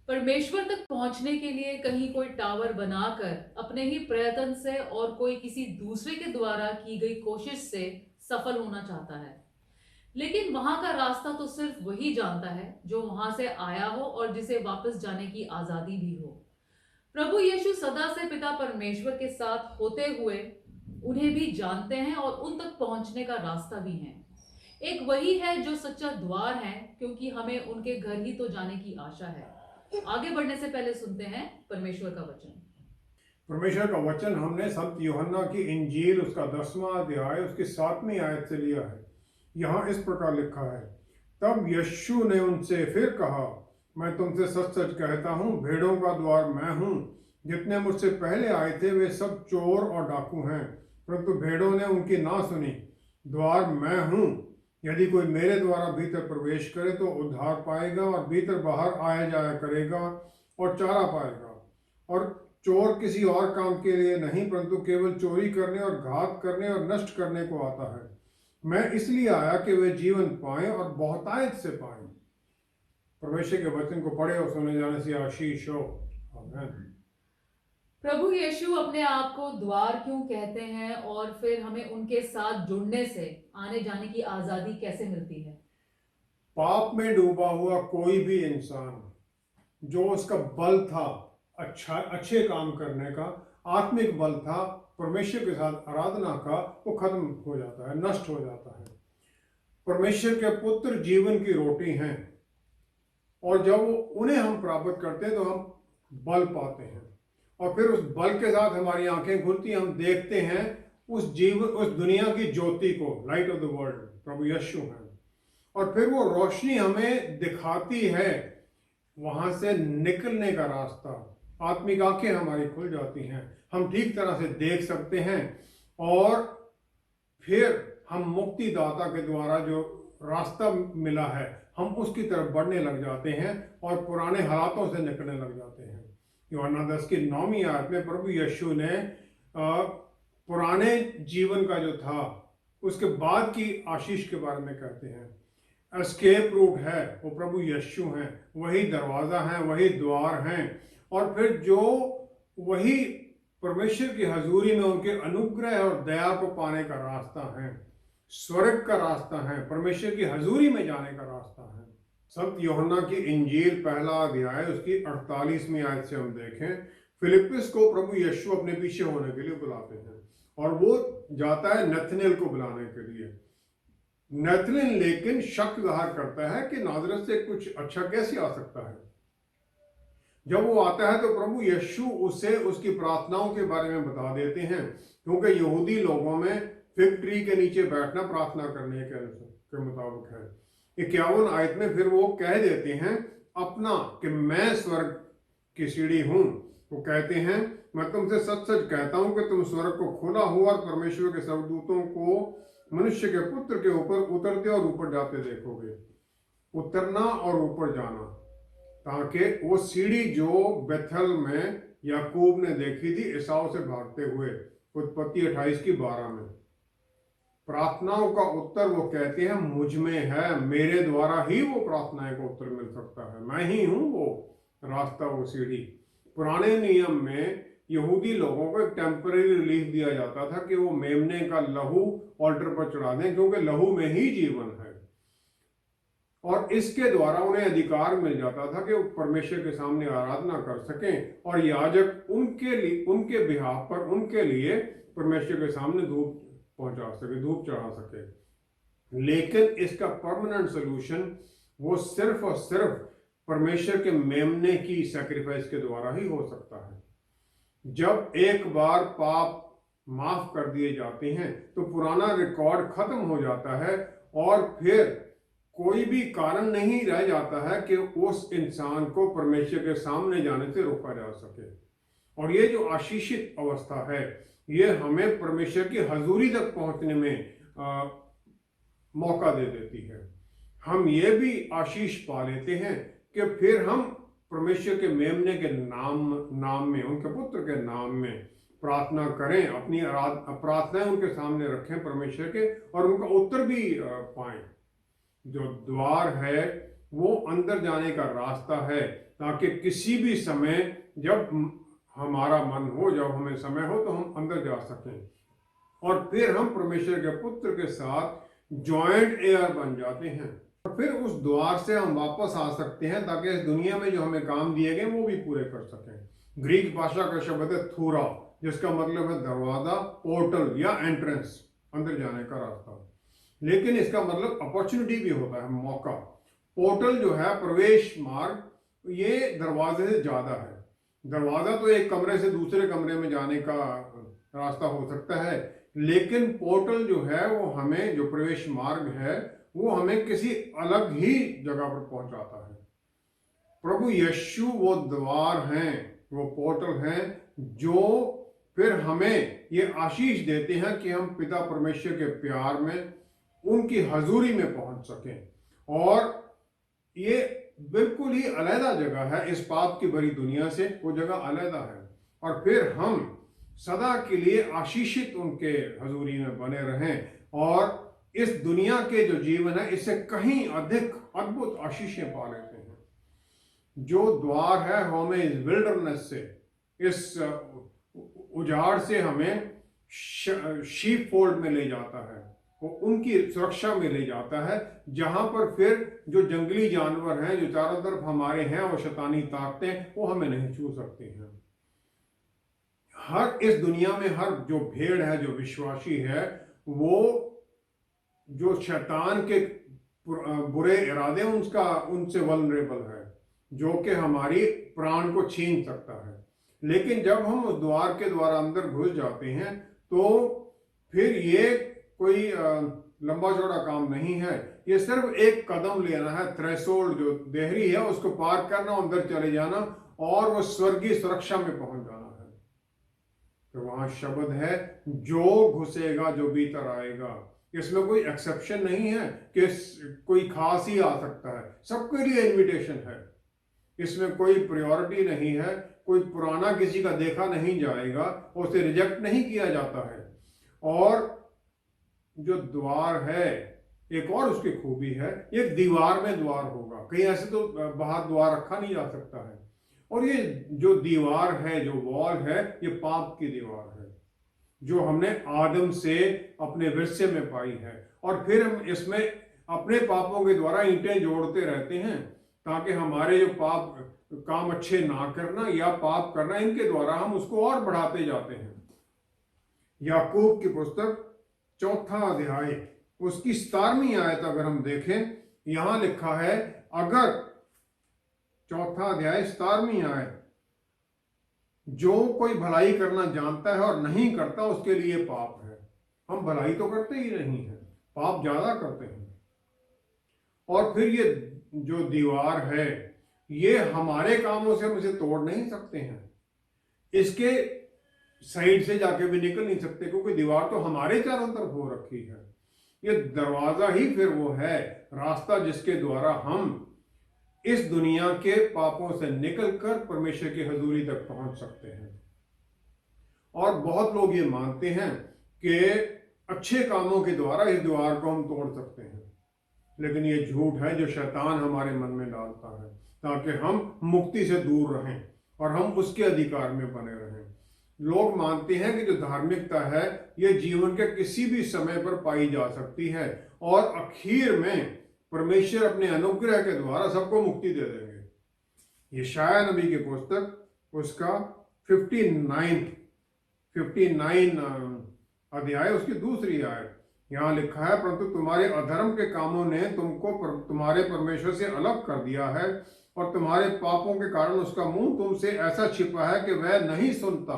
परमेश्वर तक पहुंचने के लिए कहीं कोई टावर बनाकर अपने ही प्रयत्न से और कोई किसी दूसरे के द्वारा की गई कोशिश से सफल होना चाहता है। लेकिन वहां का रास्ता तो सिर्फ वही जानता है जो वहां से आया हो और जिसे वापस जाने की आजादी भी हो। प्रभु यीशु सदा से पिता परमेश्वर के साथ होते हुए उन्हें भी जानते हैं और उन तक पहुंचने का रास्ता भी है। एक वही है जो सच्चा द्वार है, क्योंकि हमें उनके घर ही तो जाने की आशा है। आगे बढ़ने से पहले सुनते हैं परमेश्वर का वचन। परमेश्वर का वचन हमने संत यूहन्ना की इंजील उसका 10वां अध्याय उसकी 7वीं आयत से लिया है। यहाँ इस प्रकार लिखा है, तब यीशु ने उनसे फिर कहा, मैं तुमसे सच सच कहता हूँ, भेड़ों का द्वार मैं हूँ। जितने मुझसे पहले आए थे वे सब चोर और डाकू हैं, परंतु भेड़ों ने उनकी ना सुनी। द्वार मैं हूँ। यदि कोई मेरे द्वारा भीतर प्रवेश करे तो उद्धार पाएगा और भीतर बाहर आया जाया करेगा और चारा पाएगा। और चोर किसी और काम के लिए नहीं, परंतु केवल चोरी करने और घात करने और नष्ट करने को आता है। मैं इसलिए आया कि वे जीवन पाएं और बहुतायत से पाएं। परमेश्वर के वचन को पढ़े और सुने जाने से आशीष हो। आमीन। प्रभु यीशु अपने आप को द्वार क्यों कहते हैं और फिर हमें उनके साथ जुड़ने से आने जाने की आजादी कैसे मिलती है? पाप में डूबा हुआ कोई भी इंसान, जो उसका बल था अच्छे काम करने का, आत्मिक बल था परमेश्वर के साथ आराधना का, वो खत्म हो जाता है, नष्ट हो जाता है। परमेश्वर के पुत्र जीवन की रोटी हैं और जब उन्हें हम प्राप्त करते हैं तो हम बल पाते हैं और फिर उस बल के साथ हमारी आंखें खुलती हैं, हम देखते हैं उस दुनिया की ज्योति को, लाइट ऑफ द वर्ल्ड प्रभु यीशु हैं। और फिर वो रोशनी हमें दिखाती है वहां से निकलने का रास्ता। आत्मिक आंखें हमारी खुल जाती हैं, हम ठीक तरह से देख सकते हैं और फिर हम मुक्तिदाता के द्वारा जो रास्ता मिला है हम उसकी तरफ बढ़ने लग जाते हैं और पुराने हालातों से निकलने लग जाते हैं। यूहन्ना 10 की 9वीं आयत में प्रभु यीशु ने पुराने जीवन का जो था उसके बाद की आशीष के बारे में कहते हैं। एस्केप रूट है वो प्रभु यीशु हैं, वही दरवाज़ा है, वही द्वार हैं। और फिर जो वही परमेश्वर की हजूरी में उनके अनुग्रह और दया को पाने का रास्ता है, स्वर्ग का रास्ता है, परमेश्वर की हजूरी में जाने का रास्ता है। संत यूहन्ना की इंजील पहला अध्याय उसकी 48वीं आयत से हम देखें, फिलिप्पुस को प्रभु यीशु अपने पीछे होने के लिए बुलाते हैं और वो जाता है नथनएल को बुलाने के लिए। नथनएल लेकिन शक जाहिर करता है कि नाजरत से कुछ अच्छा कैसे आ सकता है। जब वो आता है तो प्रभु यीशु उसे उसकी प्रार्थनाओं के बारे में बता देते हैं, क्योंकि यहूदी लोगों में फिग ट्री के नीचे बैठना प्रार्थना करने के मुताबिक है। 51 आयत में फिर वो कह देते हैं अपना कि मैं स्वर्ग की सीढ़ी हूं। वो कहते हैं, मैं तुमसे सच सच कहता हूं कि तुम स्वर्ग को खुला हुआ और परमेश्वर के स्वर्गदूतों को मनुष्य के पुत्र के ऊपर उतरते और ऊपर जाते देखोगे। उतरना और ऊपर जाना, ताकि वो सीढ़ी जो बेथल में याकूब ने देखी थी एसाव से भागते हुए, उत्पत्ति 28 की 12 में, प्रार्थनाओं का उत्तर वो कहते हैं मुझ में है, मेरे द्वारा ही वो प्रार्थनाएं का उत्तर मिल सकता है, मैं ही हूं वो रास्ता, वो सीढ़ी। पुराने नियम में यहूदी लोगों को एक टेम्पररी रिलीफ दिया जाता था कि वो मेमने का लहू ऑल्टर पर चढ़ा दें, क्योंकि लहू में ही जीवन है। और इसके द्वारा उन्हें अधिकार मिल जाता था कि वो परमेश्वर के सामने आराधना कर सकें और याजक उनके लिए, उनके बिहाफ पर, उनके लिए परमेश्वर के सामने धूप पहुंचा सके, धूप चढ़ा सके। लेकिन इसका परमानेंट सोल्यूशन वो सिर्फ और सिर्फ परमेश्वर के मेमने की सैक्रिफाइस के द्वारा ही हो सकता है। जब एक बार पाप माफ कर दिए जाते हैं तो पुराना रिकॉर्ड खत्म हो जाता है और फिर कोई भी कारण नहीं रह जाता है कि उस इंसान को परमेश्वर के सामने जाने से रोका जा सके। और ये जो आशीषित अवस्था है ये हमें परमेश्वर की हजूरी तक पहुंचने में मौका दे देती है। हम ये भी आशीष पा लेते हैं कि फिर हम परमेश्वर के मेमने के नाम में, उनके पुत्र के नाम में प्रार्थना करें, अपनी प्रार्थनाएं उनके सामने रखें परमेश्वर के, और उनका उत्तर भी पाएं। जो द्वार है वो अंदर जाने का रास्ता है, ताकि किसी भी समय जब हमारा मन हो, जब हमें समय हो, तो हम अंदर जा सकें और फिर हम परमेश्वर के पुत्र के साथ जॉइंट एयर बन जाते हैं और फिर उस द्वार से हम वापस आ सकते हैं ताकि इस दुनिया में जो हमें काम दिए गए वो भी पूरे कर सकें। ग्रीक भाषा का शब्द है थूरा, जिसका मतलब है दरवाजा, पोर्टल या एंट्रेंस, अंदर जाने का रास्ता। लेकिन इसका मतलब अपॉर्चुनिटी भी होता है, मौका। पोर्टल जो है, प्रवेश मार्ग, ये दरवाजे से ज्यादा है। दरवाजा तो एक कमरे से दूसरे कमरे में जाने का रास्ता हो सकता है, लेकिन पोर्टल जो है वो हमें, जो प्रवेश मार्ग है, वो हमें किसी अलग ही जगह पर पहुंचाता है। प्रभु यीशु वो द्वार हैं, वो पोर्टल हैं, जो फिर हमें ये आशीष देते हैं कि हम पिता परमेश्वर के प्यार में, उनकी हजूरी में पहुंच सकें। और ये बिल्कुल ही अलहदा जगह है इस पाप की भरी दुनिया से, वो जगह अलहदा है। और फिर हम सदा के लिए आशीषित उनके हजूरी में बने रहें और इस दुनिया के जो जीवन है इससे कहीं अधिक अद्भुत आशीषें पा लेते हैं। जो द्वार है हमें इस विल्डरनेस से, इस उजाड़ से हमें शीप फोल्ड में ले जाता है, वो उनकी सुरक्षा में ले जाता है, जहां पर फिर जो जंगली जानवर हैं, जो चारों तरफ हमारे हैं, वो शैतानी ताकतें, वो हमें नहीं छू सकती हैं। हर इस दुनिया में हर जो भेड़ है, जो विश्वासी है, वो जो शैतान के बुरे इरादे उनसे वल्नरेबल है, जो कि हमारी प्राण को छीन सकता है। लेकिन जब हम उस द्वार के द्वारा अंदर घुस जाते हैं तो फिर ये कोई लंबा चौड़ा काम नहीं है, ये सिर्फ एक कदम लेना है, थ्रेशोल्ड जो देहरी है उसको पार करना, अंदर चले जाना और वो स्वर्गीय सुरक्षा में पहुंच जाना है। तो वहां शब्द है, जो घुसेगा जो भीतर आएगा। इसमें कोई एक्सेप्शन नहीं है कि कोई खास ही आ सकता है, सबके लिए इनविटेशन है। इसमें कोई प्रायोरिटी नहीं है, कोई पुराना किसी का देखा नहीं जाएगा, उसे रिजेक्ट नहीं किया जाता है। और जो द्वार है, एक और उसकी खूबी है, एक दीवार में द्वार होगा, कहीं ऐसे तो बाहर द्वार रखा नहीं जा सकता है। और ये जो दीवार है, जो वॉल है, ये पाप की दीवार है, जो हमने आदम से अपने विरसे में पाई है। और फिर हम इसमें अपने पापों के द्वारा ईंटें जोड़ते रहते हैं ताकि हमारे जो पाप काम अच्छे ना करना या पाप करना, इनके द्वारा हम उसको और बढ़ाते जाते हैं। याकूब की पुस्तक 4 अध्याय उसकी 17वीं आयत अगर हम देखें, यहां लिखा है, अगर 4 अध्याय 17वीं आयत, जो कोई भलाई करना जानता है और नहीं करता उसके लिए पाप है। हम भलाई तो करते ही नहीं है, पाप ज्यादा करते हैं। और फिर ये जो दीवार है, ये हमारे कामों से हम इसे तोड़ नहीं सकते हैं, इसके साइड से जाके भी निकल नहीं सकते, क्योंकि दीवार तो हमारे चारों तरफ हो रखी है। ये दरवाजा ही फिर वो है, रास्ता जिसके द्वारा हम इस दुनिया के पापों से निकलकर परमेश्वर की हजूरी तक पहुंच सकते हैं। और बहुत लोग ये मानते हैं कि अच्छे कामों के द्वारा इस दीवार को हम तोड़ सकते हैं, लेकिन ये झूठ है जो शैतान हमारे मन में डालता है, ताकि हम मुक्ति से दूर रहें और हम उसके अधिकार में बने रहें। लोग मानते हैं कि जो धार्मिकता है, ये जीवन के किसी भी समय पर पाई जा सकती है और आखिर में परमेश्वर अपने अनुग्रह के द्वारा सबको मुक्ति दे देंगे। यशाया नबी की पुस्तक उसका 59 अध्याय उसकी 2री आयत, यहाँ लिखा है, परंतु तुम्हारे अधर्म के कामों ने तुमको तुम्हारे परमेश्वर से अलग कर दिया है और तुम्हारे पापों के कारण उसका मुंह तुमसे ऐसा छिपा है कि वह नहीं सुनता।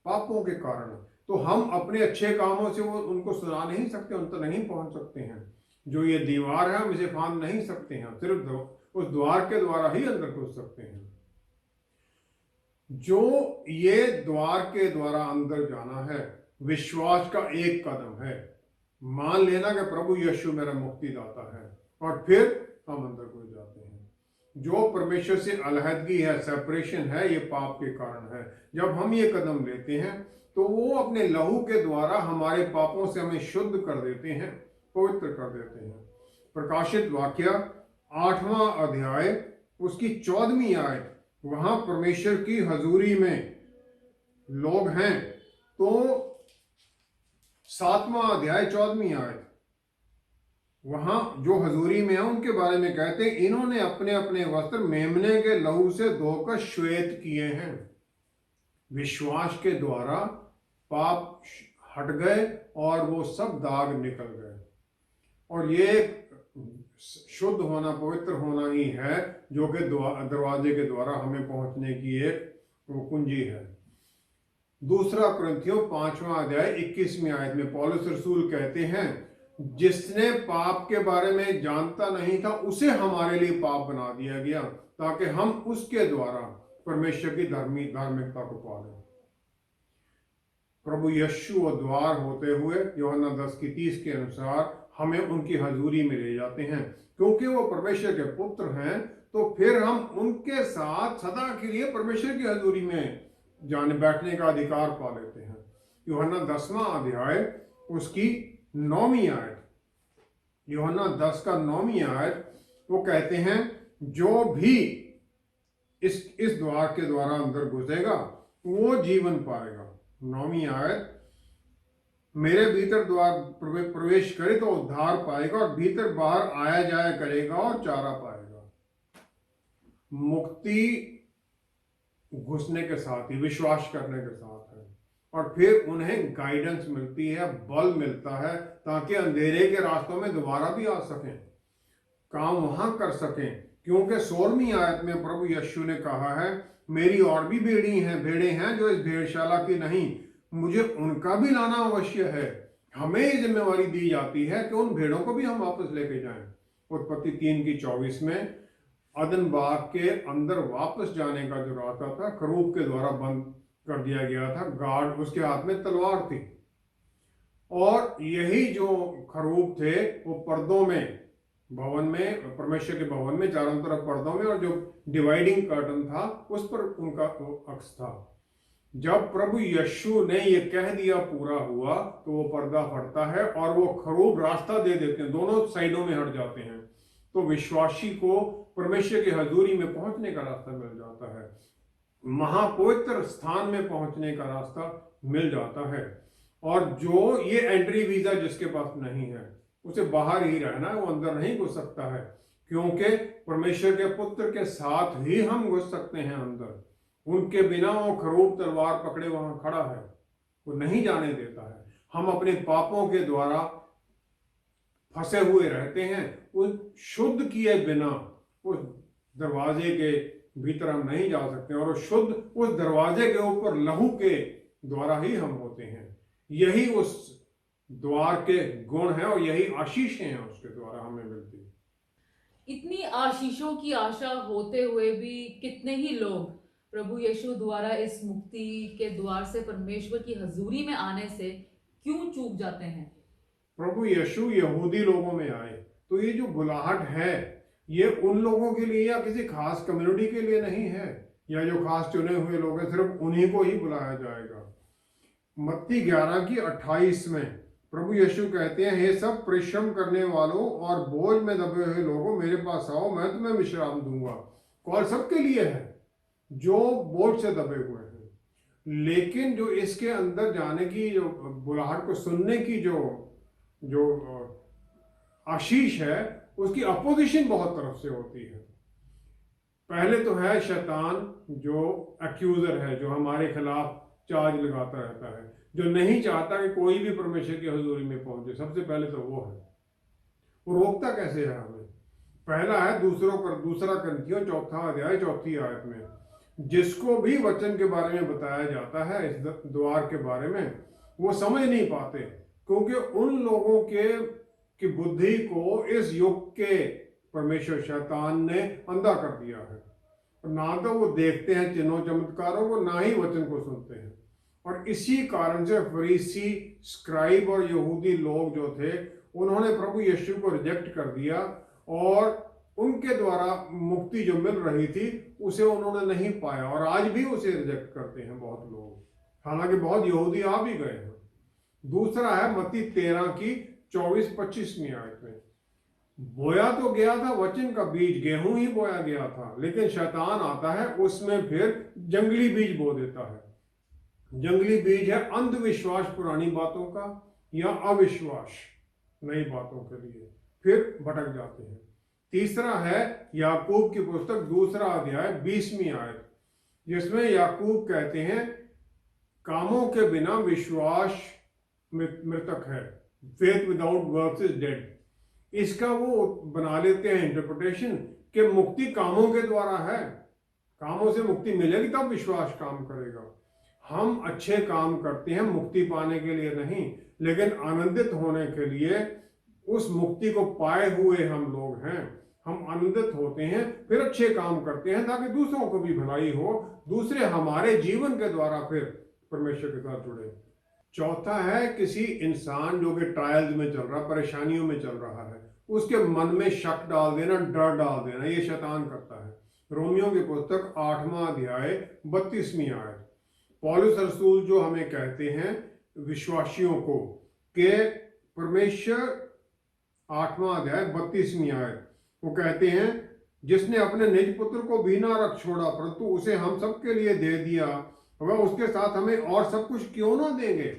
पापों के कारण तो हम अपने अच्छे कामों से वो उनको सुना नहीं सकते, उन तक नहीं पहुंच सकते हैं। जो ये दीवार है हम इसे फांद नहीं सकते हैं, सिर्फ उस द्वार के द्वारा ही अंदर घुस सकते हैं। जो ये द्वार के द्वारा अंदर जाना है, विश्वास का एक कदम है, मान लेना कि प्रभु यीशु मेरा मुक्तिदाता है, और फिर हम अंदर घुस जाते हैं। जो परमेश्वर से अलहदगी है, सेपरेशन है, ये पाप के कारण है। जब हम ये कदम लेते हैं तो वो अपने लहू के द्वारा हमारे पापों से हमें शुद्ध कर देते हैं, पवित्र कर देते हैं। प्रकाशित वाक्य 8वां अध्याय उसकी 14वीं आयत, वहां परमेश्वर की हजूरी में लोग हैं। तो 7वां अध्याय 14वीं आयत, वहां जो हजूरी में है उनके बारे में कहते हैं, इन्होंने अपने अपने वस्त्र मेमने के लहू से धोकर श्वेत किए हैं। विश्वास के द्वारा पाप हट गए और वो सब दाग निकल गए। और ये शुद्ध होना, पवित्र होना ही है जो कि दरवाजे के द्वारा हमें पहुंचने की एक कुंजी है। दूसरा कुरिन्थियों 5वां अध्याय 21वीं आयत में पौलुस रसूल कहते हैं, जिसने पाप के बारे में जानता नहीं था उसे हमारे लिए पाप बना दिया गया, ताकि हम उसके द्वारा परमेश्वर की धार्मिकता को पालें। प्रभु यीशु वो द्वार होते हुए यूहन्ना 10:30 के अनुसार हमें उनकी हजूरी में ले जाते हैं। क्योंकि वो परमेश्वर के पुत्र हैं, तो फिर हम उनके साथ सदा के लिए परमेश्वर की हजूरी में जाने बैठने का अधिकार पा लेते हैं। यूहन्ना 10वां अध्याय उसकी 9वीं आयत, यूहन्ना 10 का 9वीं आयत, वो कहते हैं, जो भी इस द्वार के द्वारा अंदर घुसेगा वो जीवन पाएगा। 9वीं आयत, मेरे भीतर द्वार प्रवेश करे तो उद्धार पाएगा और भीतर बाहर आया जाया करेगा और चारा पाएगा। मुक्ति घुसने के साथ ही, विश्वास करने के साथ है, और फिर उन्हें गाइडेंस मिलती है, बल मिलता है, ताकि अंधेरे के रास्तों में दोबारा भी आ सकें, काम वहां कर सकें। क्योंकि 16वीं आयत में प्रभु यीशु ने कहा है, मेरी और भी भेड़ें हैं जो इस भेड़शाला की नहीं, मुझे उनका भी लाना अवश्य है। हमें ये जिम्मेवारी दी जाती है कि उन भेड़ों को भी हम वापस लेके जाएं। उत्पत्ति 3:24 में अदन बाग के अंदर वापस जाने का जो रास्ता था, खरूब के द्वारा बंद कर दिया गया था। गार्ड, उसके हाथ में तलवार थी, और यही जो खरूब थे वो पर्दों में, भवन में, परमेश्वर के भवन में चारों तरफ पर्दों में, और जो डिवाइडिंग कर्टन था उस पर उनका अक्स था। जब प्रभु यीशु ने ये कह दिया पूरा हुआ, तो वो पर्दा फटता है और वो खरूब रास्ता दे देते हैं, दोनों साइडों में हट जाते हैं। तो विश्वासी को परमेश्वर की हजूरी में पहुंचने का रास्ता मिल जाता है, महापवित्र स्थान में पहुंचने का रास्ता मिल जाता है। और जो ये एंट्री वीजा जिसके पास नहीं है, उसे बाहर ही रहना है, वो अंदर नहीं घुस सकता है, क्योंकि परमेश्वर के पुत्र के साथ ही हम घुस सकते हैं अंदर। उनके बिना वो खरूब तलवार पकड़े वहां खड़ा है, वो नहीं जाने देता है। हम अपने पापों के द्वारा फंसे हुए रहते हैं, उस शुद्ध किए बिना उस दरवाजे के भीतर हम नहीं जा सकते, और शुद्ध उस दरवाजे के ऊपर लहू के द्वारा ही हम होते हैं। यही उस द्वार के गुण है और यही आशीष हैं उसके द्वारा हमें मिलती है। इतनी आशीषों की आशा होते हुए भी कितने ही लोग प्रभु यीशु द्वारा इस मुक्ति के द्वार से परमेश्वर की हजूरी में आने से क्यों चूक जाते हैं। प्रभु यीशु यहूदी लोगों में आए, तो ये जो बुलाहट है ये उन लोगों के लिए या किसी खास कम्युनिटी के लिए नहीं है, या जो खास चुने हुए लोग हैं सिर्फ उन्हीं को ही बुलाया जाएगा। मत्ती 11:28 में प्रभु यीशु कहते हैं, हे सब परिश्रम करने वालों और बोझ में दबे हुए लोगों, मेरे पास आओ, मैं तुम्हें विश्राम दूंगा। कॉल सबके लिए है जो बोझ से दबे हुए हैं, लेकिन जो इसके अंदर जाने की, जो बुलाहट को सुनने की जो आशीष है, उसकी अपोजिशन बहुत तरफ से होती है। पहले तो है शैतान जो एक्यूजर है, जो हमारे खिलाफ चार्ज लगाता रहता है, जो नहीं चाहता कि कोई भी परमेश्वर की हजूरी में पहुंचे। सबसे पहले तो वो है। वो रोकता कैसे है हमें? पहला है दूसरा कुरिन्थियों 4 अध्याय 4 आयत में, जिसको भी वचन के बारे में बताया जाता है, इस द्वार के बारे में, वो समझ नहीं पाते, क्योंकि उन लोगों की बुद्धि को इस युग के परमेश्वर शैतान ने अंधा कर दिया है। ना तो वो देखते हैं चिन्हों चमत्कारों को, ना ही वचन को सुनते हैं। और इसी कारण से फरीसी, स्क्राइब और यहूदी लोग जो थे, उन्होंने प्रभु यीशु को रिजेक्ट कर दिया, और उनके द्वारा मुक्ति जो मिल रही थी उसे उन्होंने नहीं पाया, और आज भी उसे रिजेक्ट करते हैं बहुत लोग, हालांकि बहुत यहूदी आ भी गए हैं। दूसरा है मत्ती 13:24-25 आयत में, बोया तो गया था वचन का बीज, गेहूं ही बोया गया था, लेकिन शैतान आता है उसमें फिर जंगली बीज बो देता है। जंगली बीज है अंधविश्वास पुरानी बातों का, या अविश्वास नई बातों के लिए, फिर भटक जाते हैं। तीसरा है याकूब की पुस्तक 2 अध्याय 20वीं आयत, जिसमें याकूब कहते हैं कामों के बिना विश्वास मृतक है, faith without works is dead. इसका वो बना लेते हैं इंटरप्रिटेशन कि मुक्ति कामों के द्वारा है, कामों से मुक्ति मिलेगी तब विश्वास काम करेगा। हम अच्छे काम करते हैं मुक्ति पाने के लिए नहीं, लेकिन आनंदित होने के लिए। उस मुक्ति को पाए हुए हम लोग हैं, हम आनंदित होते हैं, फिर अच्छे काम करते हैं ताकि दूसरों को भी भलाई हो, दूसरे हमारे जीवन के द्वारा फिर परमेश्वर के साथ जुड़े। चौथा है किसी इंसान जो कि ट्रायल्स में चल रहा, परेशानियों में चल रहा है, उसके मन में शक डाल देना, डर डाल देना, ये शैतान करता है। रोमियो की पुस्तक 8वां अध्याय 32वीं आयत, पौलुस रसूल जो हमें कहते हैं विश्वासियों को कि परमेश्वर 8वां अध्याय 32वीं आयत, वो कहते हैं जिसने अपने निज पुत्र को भी ना रख छोड़ा परंतु उसे हम सबके लिए दे दिया, वह उसके साथ हमें और सब कुछ क्यों ना देंगे।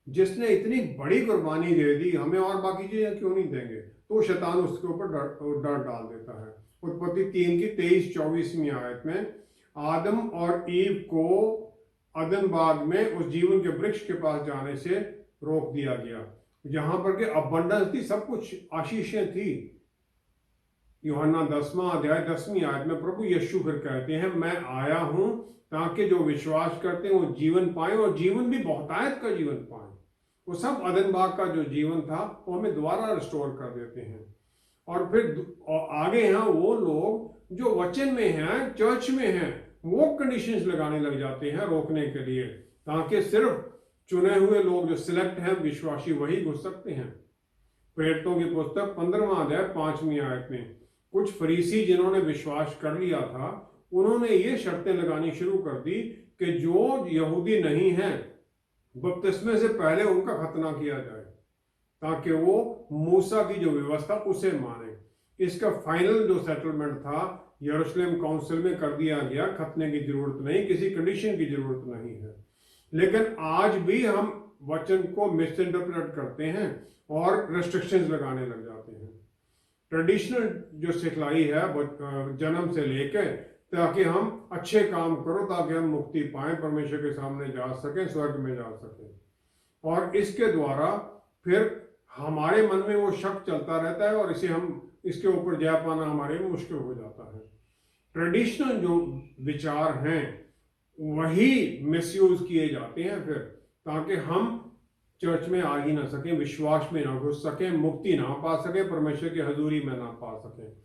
जिसने इतनी बड़ी कुर्बानी दे दी, हमें और बाकी चीजें क्यों नहीं देंगे। तो शैतान उसके ऊपर डर डाल देता है। उत्पत्ति 3 की 23-24वीं आयत में आदम और ईव को अदन बाग में उस जीवन के वृक्ष के पास जाने से रोक दिया गया, जहां पर के अबंडेंस थी, सब कुछ आशीषें थी। यूहन्ना 10वां अध्याय 10वीं आयत में प्रभु यीशु फिर कहते हैं मैं आया हूं ताकि जो विश्वास करते हैं वो जीवन पाए, और जीवन भी बहुतायत का जीवन पाए। वो सब अदन बाग का जो जीवन था वो हमें दोबारा रिस्टोर कर देते हैं। और फिर आगे हैं वो लोग जो वचन में हैं, चर्च में हैं, वो कंडीशंस लगाने लग जाते हैं रोकने के लिए, ताकि सिर्फ चुने हुए लोग जो सिलेक्ट हैं विश्वासी वही घुस सकते हैं। प्रेरितों की पुस्तक 15वां अध्याय 5वीं आयत में कुछ फरीसी जिन्होंने विश्वास कर लिया था, उन्होंने ये शर्तें लगानी शुरू कर दी कि जो यहूदी नहीं हैं बपतिस्मे से पहले उनका खतना किया जाए, ताकि वो मूसा की जो व्यवस्था उसे माने। इसका फाइनल जो सेटलमेंट था यरूशलेम काउंसिल में कर दिया गया, खतने की जरूरत नहीं, किसी कंडीशन की जरूरत नहीं है। लेकिन आज भी हम वचन को मिस इंटरप्रेट करते हैं और रेस्ट्रिक्शंस लगाने लग जाते हैं। ट्रेडिशनल जो सिखलाई है जन्म से लेकर, ताकि हम अच्छे काम करो, ताकि हम मुक्ति पाएं, परमेश्वर के सामने जा सकें, स्वर्ग में जा सकें। और इसके द्वारा फिर हमारे मन में वो शक चलता रहता है और इसके ऊपर जय पाना हमारे लिए मुश्किल हो जाता है। ट्रेडिशनल जो विचार हैं वही मिसयूज किए जाते हैं फिर, ताकि हम चर्च में आ ही ना सकें, विश्वास में ना घुस सकें, मुक्ति ना पा सकें, परमेश्वर की हजूरी में ना पा सकें।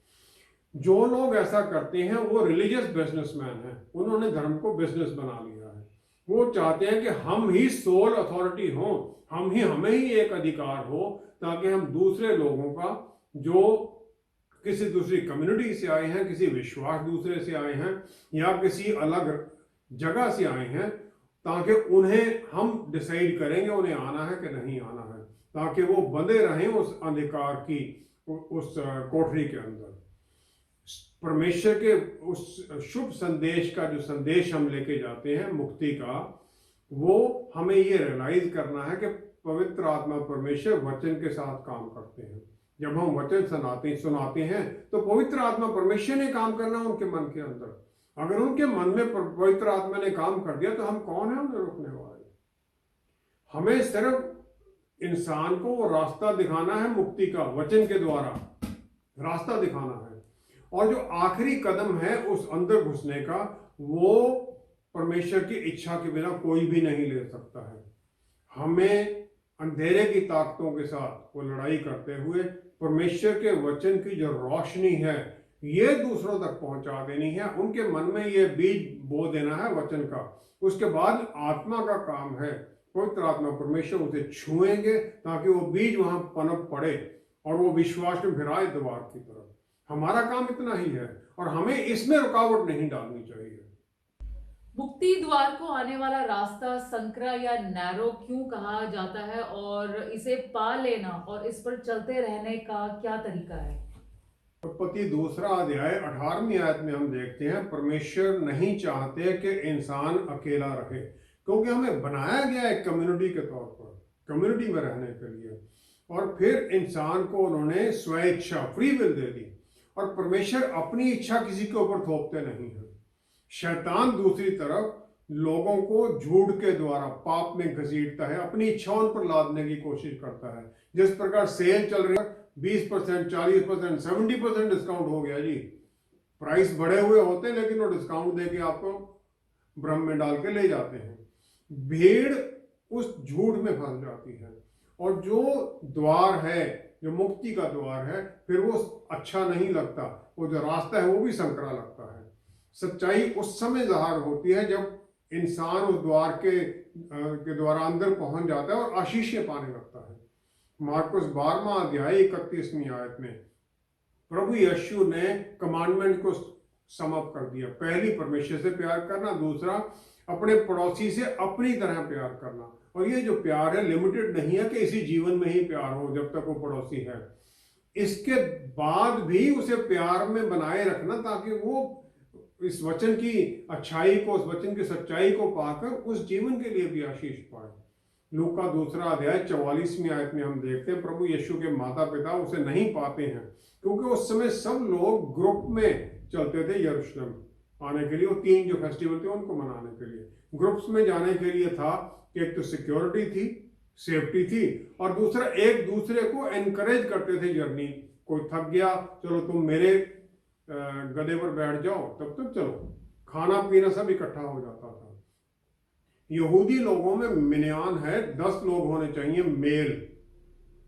जो लोग ऐसा करते हैं वो रिलीजियस बिजनेसमैन हैं, उन्होंने धर्म को बिजनेस बना लिया है। वो चाहते हैं कि हम ही सोल अथॉरिटी हों, हमें ही एक अधिकार हो, ताकि हम दूसरे लोगों का जो किसी दूसरी कम्युनिटी से आए हैं, किसी विश्वास दूसरे से आए हैं, या किसी अलग जगह से आए हैं, ताकि उन्हें हम डिसाइड करेंगे उन्हें आना है कि नहीं आना है, ताकि वो बंधे रहें उस अधिकार की उस कोठरी के अंदर। परमेश्वर के उस शुभ संदेश का जो संदेश हम लेके जाते हैं मुक्ति का, वो हमें ये रियलाइज करना है कि पवित्र आत्मा परमेश्वर वचन के साथ काम करते हैं। जब हम वचन सुनाते हैं तो पवित्र आत्मा परमेश्वर ने काम करना उनके मन के अंदर। अगर उनके मन में पवित्र आत्मा ने काम कर दिया तो हम कौन है उन्हें रोकने वाले। हमें सिर्फ इंसान को वो रास्ता दिखाना है मुक्ति का, वचन के द्वारा रास्ता दिखाना है। और जो आखिरी कदम है उस अंदर घुसने का, वो परमेश्वर की इच्छा के बिना कोई भी नहीं ले सकता है। हमें अंधेरे की ताकतों के साथ वो लड़ाई करते हुए परमेश्वर के वचन की जो रोशनी है ये दूसरों तक पहुंचा देनी है। उनके मन में ये बीज बो देना है वचन का। उसके बाद आत्मा का काम है, पवित्र आत्मा परमेश्वर उसे छुएंगे ताकि वो बीज वहां पनप पड़े और वो विश्वास में फिराए द्वार की तरफ। हमारा काम इतना ही है और हमें इसमें रुकावट नहीं डालनी चाहिए। मुक्ति द्वार को आने वाला रास्ता संकरा या नैरो क्यों कहा जाता है और इसे पा लेना और इस पर चलते रहने का क्या तरीका है? उत्पत्ति दूसरा अध्याय 18वीं आयत में हम देखते हैं परमेश्वर नहीं चाहते कि इंसान अकेला रहे, क्योंकि हमें बनाया गया है कम्युनिटी के तौर पर, कम्युनिटी में रहने के लिए। और फिर इंसान को उन्होंने स्वेच्छा फ्री विल दे दी, और परमेश्वर अपनी इच्छा किसी के ऊपर थोपते नहीं है। शैतान दूसरी तरफ लोगों को झूठ के द्वारा पाप में घसीटता है, अपनी इच्छाओं पर लादने की कोशिश करता है। जिस प्रकार सेल चल रही है, 20%, 40%, 70% डिस्काउंट हो गया जी। प्राइस बढ़े हुए होते हैं लेकिन वो डिस्काउंट देके आपको भ्रम में डाल के ले जाते हैं। भीड़ उस झूठ में फंस जाती है, और जो द्वार है, जो मुक्ति का द्वार है, फिर वो अच्छा नहीं लगता। वो जो रास्ता है वो भी संकरा लगता है। सच्चाई उस समय ज़ाहिर होती है जब इंसान उस द्वार के द्वारा अंदर पहुंच जाता है और आशीषें पाने लगता है। मार्कुस 12वां अध्याय 31वीं आयत में प्रभु यीशु ने कमांडमेंट को समाप्त कर दिया। पहली, परमेश्वर से प्यार करना, दूसरा अपने पड़ोसी से अपनी तरह प्यार करना। और ये जो प्यार है लिमिटेड नहीं है कि इसी जीवन में ही प्यार हो जब तक वो पड़ोसी है, इसके बाद भी उसे प्यार में बनाए रखना, ताकि वो इस वचन की अच्छाई को, उस वचन की सच्चाई को पाकर उस जीवन के लिए भी आशीष पाए। लूका दूसरा अध्याय 44वीं आयत में हम देखते हैं प्रभु यीशु के माता पिता उसे नहीं पाते हैं, क्योंकि उस समय सब लोग ग्रुप में चलते थे यरूशलेम आने के लिए। वो 3 जो फेस्टिवल थे उनको मनाने के लिए ग्रुप्स में जाने के लिए था कि एक तो सिक्योरिटी थी, सेफ्टी थी, और दूसरा एक दूसरे को एनकरेज करते थे जर्नी। कोई थक गया, चलो तुम मेरे गधे पर बैठ जाओ, तब तक चलो। खाना पीना सब इकट्ठा हो जाता था। यहूदी लोगों में मिन्यान है, 10 लोग होने चाहिए मेल।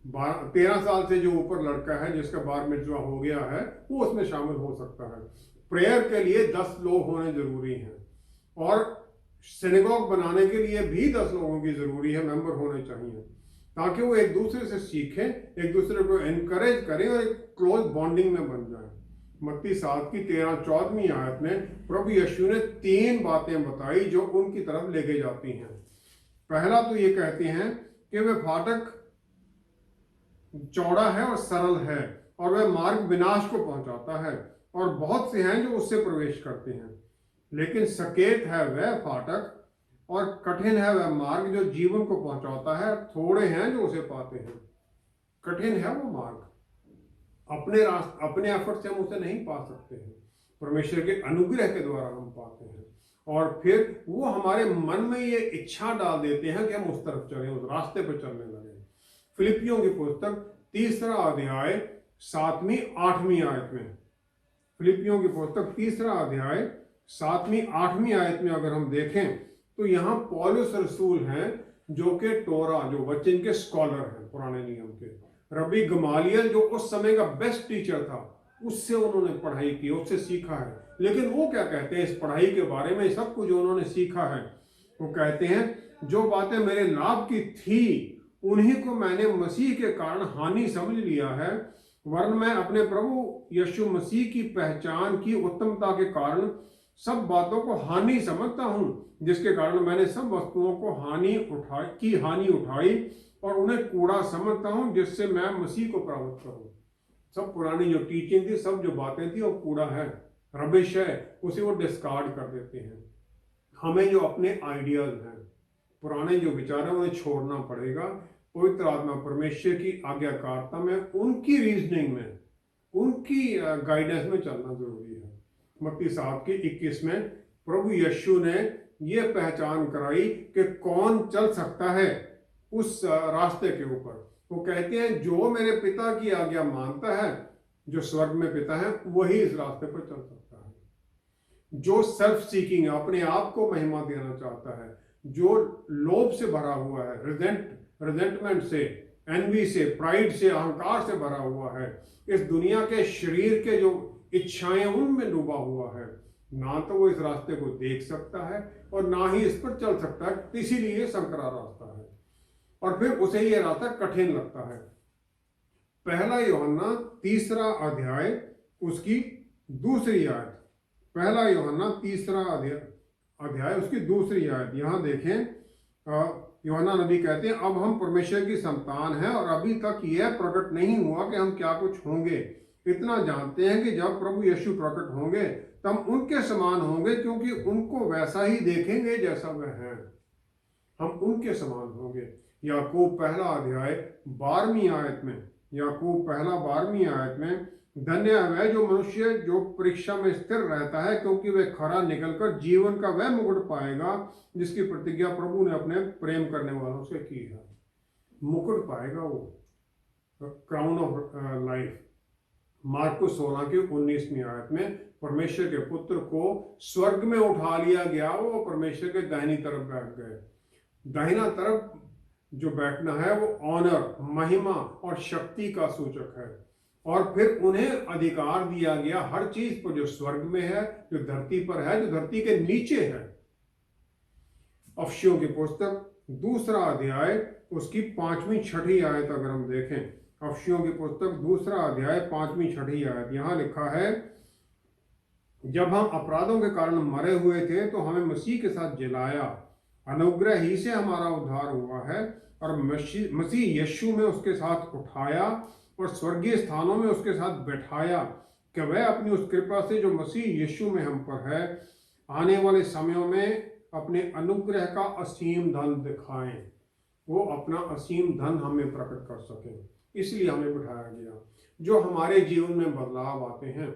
13 साल से जो ऊपर लड़का है जिसका बार मिtzवा हो गया है वो उसमें शामिल हो सकता है। प्रेयर के लिए 10 लोग होने जरूरी हैं, और सिनेगॉग बनाने के लिए भी 10 लोगों की जरूरी है, मेंबर होने चाहिए, ताकि वो एक दूसरे से सीखें, एक दूसरे को एनकरेज करें और एक क्लोज बॉन्डिंग में बन जाए। मत्ती 7 की 13-14वीं आयत में प्रभु यीशु ने 3 बातें बताई जो उनकी तरफ लेके जाती हैं। पहला तो ये कहते हैं कि वह फाटक चौड़ा है और सरल है, और वह मार्ग विनाश को पहुंचाता है, और बहुत से हैं जो उससे प्रवेश करते हैं। लेकिन सकेत है वह फाटक और कठिन है वह मार्ग जो जीवन को पहुंचाता है, थोड़े हैं जो उसे पाते हैं। कठिन है वो मार्ग, अपने एफर्ट से हम उसे नहीं पा सकते हैं, परमेश्वर के अनुग्रह के द्वारा हम पाते हैं। और फिर वो हमारे मन में ये इच्छा डाल देते हैं कि हम उस तरफ चलें, उस रास्ते पर चलने लगे। फिलिपियों की पुस्तक 3रा अध्याय 7वीं 8वीं आयत में, फिलिपियों की पुस्तक 3रा अध्याय 7वीं 8वीं आयत में अगर हम देखें तो यहाँ पौलुस रसूल हैं जो कि टोरा, जो वचन के स्कॉलर हैं पुराने नियम के। रबी गमालियल जो उस समय का बेस्ट टीचर था, उससे उन्होंने पढ़ाई की, उससे सीखा है। लेकिन वो क्या कहते हैं इस पढ़ाई के बारे में, सब कुछ जो उन्होंने सीखा है, वो कहते हैं जो बातें मेरे लाभ की थी उन्हीं को मैंने मसीह के कारण हानि समझ लिया है, वरन मैं अपने प्रभु यीशु मसीह की पहचान की उत्तमता के कारण सब बातों को हानि समझता हूं, जिसके कारण मैंने सब वस्तुओं को हानि उठाई और उन्हें कूड़ा समझता हूं, जिससे मैं मसीह को प्राप्त करूं। सब पुरानी जो टीचिंग थी, सब जो बातें थी, वो कूड़ा है, रबिश है, उसे वो डिस्कार्ड कर देते हैं। हमें जो अपने आइडियाज हैं, पुराने जो विचार हैं, उन्हें छोड़ना पड़ेगा। पवित्र आत्मा परमेश्वर की आज्ञाकारिता में, उनकी रीजनिंग में, उनकी गाइडेंस में चलना जरूरी है। मत्ती 7 की 21 में प्रभु यीशु ने यह पहचान कराई कि कौन चल सकता है उस रास्ते के ऊपर। वो कहते हैं जो मेरे पिता की आज्ञा मानता है, जो स्वर्ग में पिता है, वही इस रास्ते पर चल सकता है। जो सेल्फ सीकिंग है, अपने आप को महिमा देना चाहता है, जो लोभ से भरा हुआ है, रिजेंटमेंट से, एनवी से, प्राइड से, अहंकार से भरा हुआ है, इस दुनिया के शरीर के जो इच्छाएं उनमें डूबा हुआ है, ना तो वो इस रास्ते को देख सकता है और ना ही इस पर चल सकता है। इसीलिए ये संकरा रास्ता है, और फिर उसे ये रास्ता कठिन लगता है। पहला यूहन्ना 3रा अध्याय उसकी 2री आयत, पहला यूहन्ना 3रा अध्याय अध्याय उसकी दूसरी आयत, यहाँ देखें, यूहन्ना नबी कहते हैं, अब हम परमेश्वर की संतान हैं और अभी तक यह प्रकट नहीं हुआ कि हम क्या कुछ होंगे। इतना जानते हैं कि जब प्रभु यीशु प्रकट होंगे तब उनके समान होंगे, क्योंकि उनको वैसा ही देखेंगे जैसा वह हैं। हम उनके समान होंगे। याकूब पहला अध्याय 12वीं आयत में, याकूब पहला 12वीं आयत में, धन्य है वह जो मनुष्य जो परीक्षा में स्थिर रहता है, क्योंकि वह खरा निकलकर जीवन का वह मुकुट पाएगा जिसकी प्रतिज्ञा प्रभु ने अपने प्रेम करने वालों से की है। मुकुट पाएगा वो, क्राउन ऑफ लाइफ। मार्कुस 16 की 19वीं आयत में, परमेश्वर के पुत्र को स्वर्ग में उठा लिया गया, वो परमेश्वर के दाहिनी तरफ बैठ गए। दाहिना तरफ जो बैठना है वो ऑनर, महिमा और शक्ति का सूचक है। और फिर उन्हें अधिकार दिया गया हर चीज पर, जो स्वर्ग में है, जो धरती पर है, जो धरती के नीचे है। अफसियों की पुस्तक दूसरा अध्याय उसकी 5वीं 6वीं आयत अगर हम देखें, अफसियों की पुस्तक दूसरा अध्याय 5वीं 6वीं आयत, यहां लिखा है, जब हम अपराधों के कारण मरे हुए थे तो हमें मसीह के साथ जिलाया, अनुग्रह ही से हमारा उद्धार हुआ है, और मसीह यीशु में उसके साथ उठाया और स्वर्गीय स्थानों में उसके साथ बैठाया, कि वह अपनी उस कृपा से जो मसीह यीशु में हम पर है, आने वाले समयों में अपने अनुग्रह का असीम धन दिखाएं। वो अपना असीम धन हमें प्रकट कर सकें, इसलिए हमें बिठाया गया। जो हमारे जीवन में बदलाव आते हैं,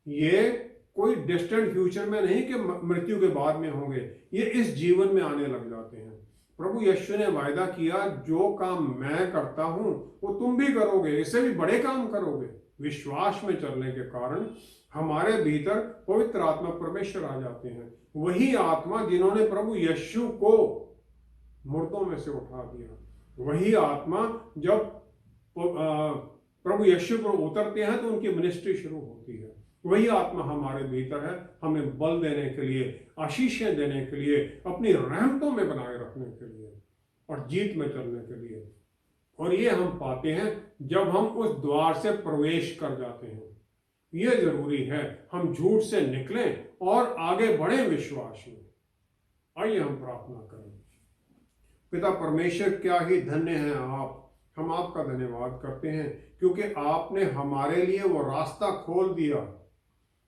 ये कोई डिस्टेंट फ्यूचर में नहीं कि मृत्यु के बाद में होंगे, ये इस जीवन में आने लग जाते हैं। प्रभु यीशु ने वायदा किया, जो काम मैं करता हूं वो तुम भी करोगे, इससे भी बड़े काम करोगे। विश्वास में चलने के कारण हमारे भीतर पवित्र आत्मा परमेश्वर आ जाते हैं। वही आत्मा जिन्होंने प्रभु यीशु को मुर्दों में से उठा दिया, वही आत्मा जब प्रभु यीशु पर उतरते हैं तो उनकी मिनिस्ट्री शुरू होती है। वही आत्मा हमारे भीतर है, हमें बल देने के लिए, आशीषें देने के लिए, अपनी रहमतों में बनाए रखने के लिए और जीत में चलने के लिए। और ये हम पाते हैं जब हम उस द्वार से प्रवेश कर जाते हैं। ये जरूरी है हम झूठ से निकलें और आगे बढ़े विश्वास में। आइए हम प्रार्थना करें। पिता परमेश्वर, क्या ही धन्य हैं आप, हम आपका धन्यवाद करते हैं, क्योंकि आपने हमारे लिए वो रास्ता खोल दिया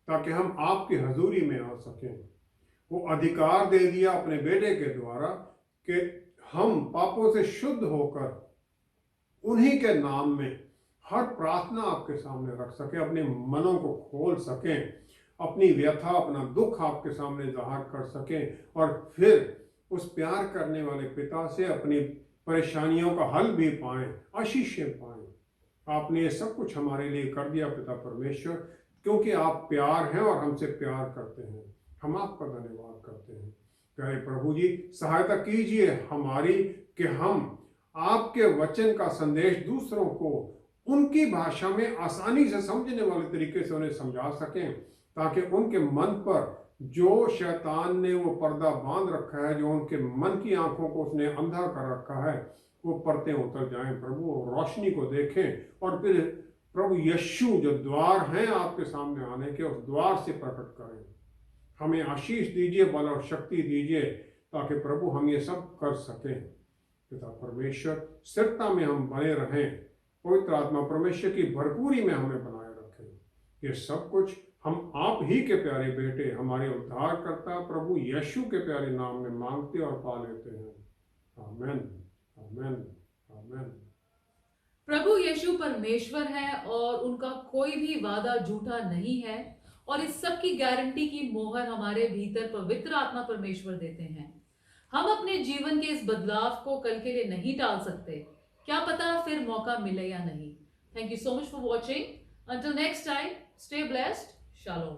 ताकि हम आपकी हजूरी में आ सकें। वो अधिकार दे दिया अपने बेटे के द्वारा कि हम पापों से शुद्ध होकर उन्हीं के नाम में हर प्रार्थना आपके सामने रख सकें, अपने मनों को खोल सकें, अपनी व्यथा, अपना दुख आपके सामने जाहिर कर सकें, और फिर उस प्यार करने वाले पिता से अपनी परेशानियों का हल भी पाएं, आशीषें पाएं। आपने ये सब कुछ हमारे लिए कर दिया पिता परमेश्वर, क्योंकि आप प्यार हैं और हमसे प्यार करते हैं। हम आपका धन्यवाद करते हैं। प्यारे प्रभु जी, सहायता कीजिए हमारी कि हम आपके वचन का संदेश दूसरों को उनकी भाषा में आसानी से समझने वाले तरीके से उन्हें समझा सकें, ताकि उनके मन पर जो शैतान ने वो पर्दा बांध रखा है, जो उनके मन की आंखों को उसने अंधा कर रखा है, वो पर्दे उतर जाएं प्रभु, रोशनी को देखें, और फिर प्रभु यीशु जो द्वार हैं आपके सामने आने के, उस द्वार से प्रकट करें। हमें आशीष दीजिए, बल और शक्ति दीजिए, ताकि प्रभु हम ये सब कर सकें। पिता परमेश्वर, स्थिरता में हम बने रहें, पवित्र आत्मा परमेश्वर की भरपूरी में हमें बनाए रखें। ये सब कुछ हम आप ही के प्यारे बेटे, हमारे उद्धारकर्ता प्रभु यीशु के प्यारे नाम में मांगते और पा लेते हैं। आमेन, आमेन, आमेन। प्रभु यीशु परमेश्वर है और उनका कोई भी वादा झूठा नहीं है, और इस सब की गारंटी की मोहर हमारे भीतर पवित्र आत्मा परमेश्वर देते हैं। हम अपने जीवन के इस बदलाव को कल के लिए नहीं टाल सकते, क्या पता फिर मौका मिले या नहीं। Thank you so much for watching. Until next time, stay blessed. Shalom.